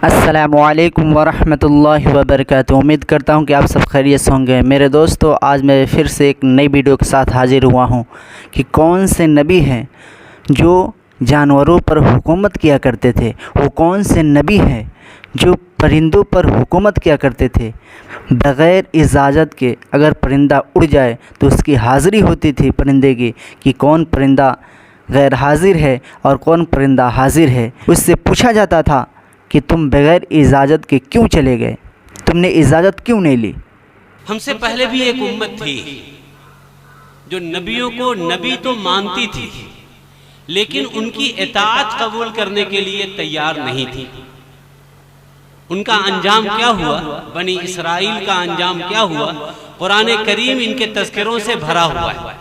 السلام علیکم ورحمۃ اللہ وبرکاتہ۔ امید کرتا ہوں کہ آپ سب خیریت سے ہوں گے۔ میرے دوستو، آج میں پھر سے ایک نئی ویڈیو کے ساتھ حاضر ہوا ہوں کہ کون سے نبی ہیں جو جانوروں پر حکومت کیا کرتے تھے، وہ کون سے نبی ہیں جو پرندوں پر حکومت کیا کرتے تھے۔ بغیر اجازت کے اگر پرندہ اڑ جائے تو اس کی حاضری ہوتی تھی پرندے کی کہ کون پرندہ غیر حاضر ہے اور کون پرندہ حاضر ہے۔ اس سے پوچھا جاتا تھا کہ تم بغیر اجازت کے کیوں چلے گئے، تم نے اجازت کیوں نہیں لی۔ ہم سے پہلے بھی ایک امت تھی جو نبیوں کو نبی تو مانتی تھی لیکن ان کی اطاعت قبول کرنے کے لیے تیار نہیں تھی۔ ان کا انجام کیا ہوا؟ بنی اسرائیل کا انجام کیا ہوا؟ قرآن کریم ان کے تذکروں سے بھرا ہوا ہے۔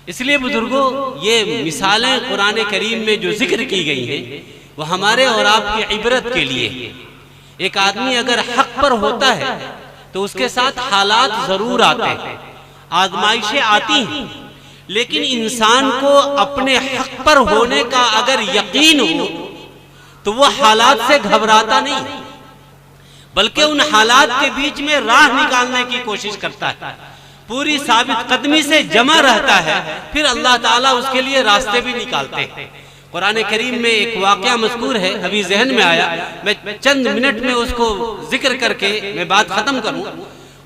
اس لیے بزرگوں، یہ مثالیں قرآن کریم میں جو ذکر کی گئی ہیں وہ ہمارے اور آپ کی عبرت کے لیے۔ ایک آدمی اگر حق پر ہوتا ہے تو اس کے ساتھ حالات ضرور آتے ہیں، آزمائشیں آتی ہیں، لیکن انسان کو اپنے حق پر ہونے کا اگر یقین ہو تو وہ حالات سے گھبراتا نہیں بلکہ ان حالات کے بیچ میں راہ نکالنے کی کوشش کرتا ہے، پوری ثابت قدمی سے جمع رہتا ہے، پھر اللہ تعالیٰ اس کے لیے راستے بھی نکالتے ہیں۔ قرآن کریم میں ایک واقعہ مذکور ہے، ابھی ذہن میں آیا، میں چند منٹ میں اس کو ذکر کر کے میں بات ختم کروں۔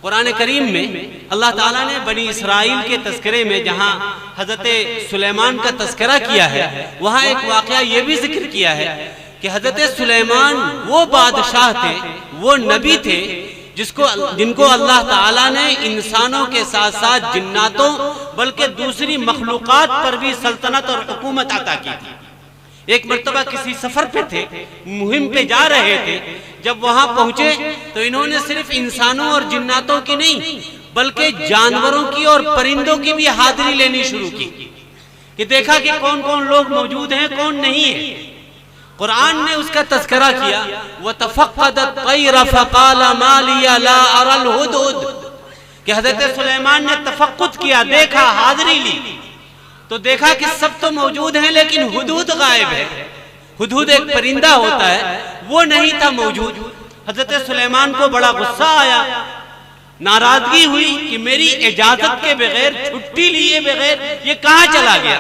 قرآن کریم میں اللہ تعالیٰ نے بنی اسرائیل کے تذکرے میں جہاں حضرت سلیمان کا تذکرہ کیا ہے، وہاں ایک واقعہ یہ بھی ذکر کیا ہے کہ حضرت سلیمان وہ بادشاہ تھے، وہ نبی تھے جن کو اللہ تعالیٰ نے انسانوں کے ساتھ ساتھ جناتوں بلکہ دوسری مخلوقات پر بھی سلطنت اور حکومت عطا کی تھی۔ ایک مرتبہ کسی سفر پہ تھے، مہم پہ جا رہے تھے، جب وہاں پہنچے تو انہوں نے صرف انسانوں اور جناتوں کی نہیں بلکہ جانوروں کی اور پرندوں کی بھی حاضری لینی شروع کی کہ دیکھا کہ کون کون لوگ موجود ہیں، کون نہیں ہے۔ قرآن نے اس کا تذکرہ کیا، وَتَفَقَّدَ الطَّيْرَ فَقَالَ مَا لِيَ لَا أَرَى الْهُدْهُدْ کہ حضرت سلیمان نے تفقد کیا، دیکھا، حاضری لی تو دیکھا کہ سب تو موجود ہیں لیکن ہدہد غائب ہے۔ ہدہد ایک پرندہ ہوتا ہے، وہ نہیں تھا موجود۔ حضرت سلیمان کو بڑا غصہ آیا، ناراضگی ہوئی کہ میری اجازت کے بغیر، چھٹی لیے بغیر یہ کہاں چلا گیا؟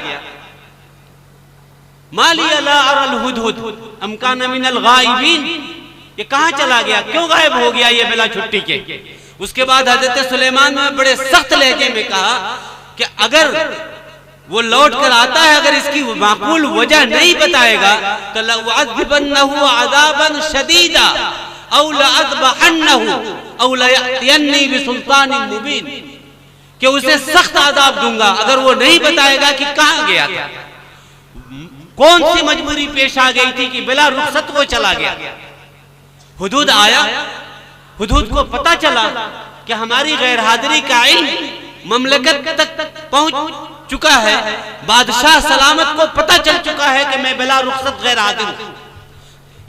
مَا لِيَ لَا أَرَى الْهُدْهُدْ أَمْ كَانَ مِنَ الْغَائِبِينَ یہ کہاں چلا گیا، کیوں غائب ہو گیا یہ بلا چھٹی کے؟ اس کے بعد حضرت سلیمان نے بڑے سخت لہجے میں کہا کہ اگر وہ لوٹ کر آتا ہے، اگر اس کی معقول وجہ نہیں بتائے گا تو لَأُعَذِّبَنَّهُ عَذَابًا شَدِيدًا أَوْ لَأَذْبَحَنَّهُ أَوْ لَيَأْتِيَنِّي بِسُلْطَانٍ مُبِينٍ کہ اسے سخت عذاب دوں گا اگر وہ نہیں بتائے گا کہ کہاں گیا تھا، کون سی مجبوری پیش آ گئی تھی کہ بلا رخصت وہ چلا گیا۔ ہدہد آیا، ہدہد کو پتا چلا کہ ہماری غیر حاضری کا علم مملکت تک پہنچ چکا ہے، بادشاہ سلامت کو پتا چل چکا ہے کہ میں بلا رخصت غیر حاضر ہوں۔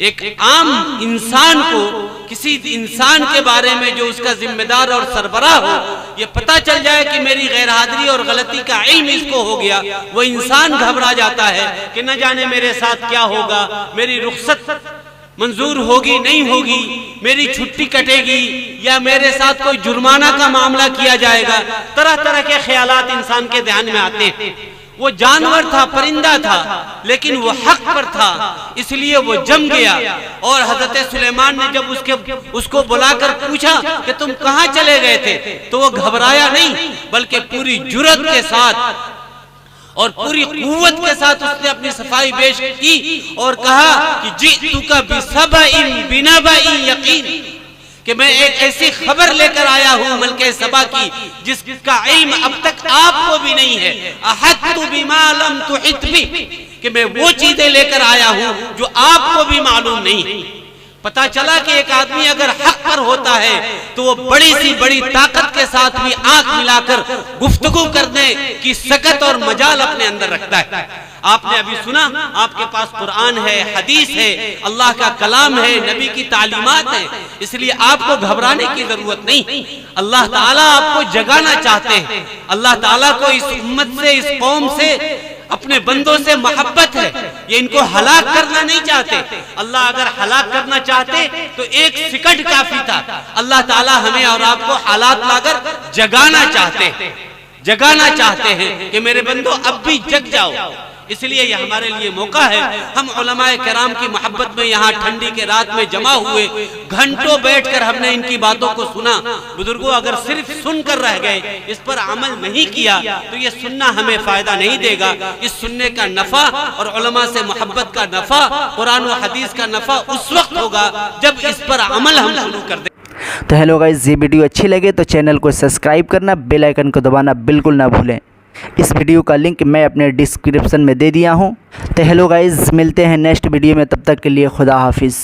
ایک عام انسان کو کسی انسان کے بارے میں جو اس کا ذمہ دار اور سربراہ ہو یہ پتا چل جائے کہ میری غیر حاضری اور غلطی کا علم اس کو ہو گیا، وہ انسان گھبرا جاتا ہے کہ نہ جانے میرے ساتھ کیا ہوگا، میری رخصت منظور ہوگی نہیں ہوگی، میری چھٹی کٹے گی یا میرے ساتھ کوئی جرمانہ کا معاملہ کیا جائے گا۔ طرح طرح کے خیالات انسان کے ذہن میں آتے ہیں۔ وہ جانور تھا، پرندہ تھا، لیکن وہ حق پر تھا، اس لیے وہ جم گیا۔ اور حضرت سلیمان نے جب اس کو بلا کر پوچھا کہ تم کہاں چلے گئے تھے تو وہ گھبرایا نہیں بلکہ پوری جرأت کے ساتھ اور پوری قوت کے ساتھ اس نے اپنی صفائی پیش کی اور کہا کہ جئتک بسبأ بنبأ یقین کہ میں ایک ایسی خبر لے کر آیا ہوں ملکہ سبا کی جس کا علم اب تک آپ کو بھی نہیں ہے۔ احطت بما لم تحط بہ کہ میں وہ چیزیں لے کر آیا ہوں جو آپ کو بھی معلوم نہیں۔ پتا چلا کہ ایک آدمی اگر حق پر ہوتا ہے تو وہ بڑی سی بڑی طاقت کے ساتھ بھی آنکھ ملا کر گفتگو کرنے کی سکت اور مجال اپنے اندر رکھتا ہے۔ آپ نے ابھی سنا، آپ کے پاس قرآن ہے، حدیث ہے، اللہ کا کلام ہے، نبی کی تعلیمات ہیں، اس لیے آپ کو گھبرانے کی ضرورت نہیں۔ اللہ تعالیٰ آپ کو جگانا چاہتے ہیں، اللہ تعالیٰ کو اس امت سے، اس قوم سے اپنے بندوں سے محبت ہے، یہ ان کو ہلاک کرنا نہیں چاہتے۔ اللہ اگر ہلاک کرنا چاہتے تو ایک سیکنڈ کافی تھا۔ اللہ تعالیٰ ہمیں اور آپ کو حالات لا کر جگانا چاہتے ہیں کہ میرے بندوں اب بھی جگ جاؤ۔ اس لیے یہ ہمارے لیے موقع ہے، ہم علماء کرام کی محبت میں یہاں ٹھنڈی کے رات میں جمع ہوئے، گھنٹوں بیٹھ کر ہم نے ان کی باتوں کو سنا۔ بزرگوں اگر صرف سن کر رہ گئے، اس پر عمل نہیں کیا تو یہ سننا ہمیں فائدہ نہیں دے گا۔ اس سننے کا نفع اور علماء سے محبت کا نفع، قرآن و حدیث کا نفع اس وقت ہوگا جب اس پر عمل ہم شروع کر دیں۔ تو ہیلو گائز، یہ ویڈیو اچھی لگے تو چینل کو سبسکرائب کرنا، بیل آئیکن کو دبانا بالکل نہ بھولیں۔ اس ویڈیو کا لنک میں اپنے ڈسکرپشن میں دے دیا ہوں۔ تو ہیلو گائز، ملتے ہیں نیکسٹ ویڈیو میں، تب تک کے لیے خدا حافظ۔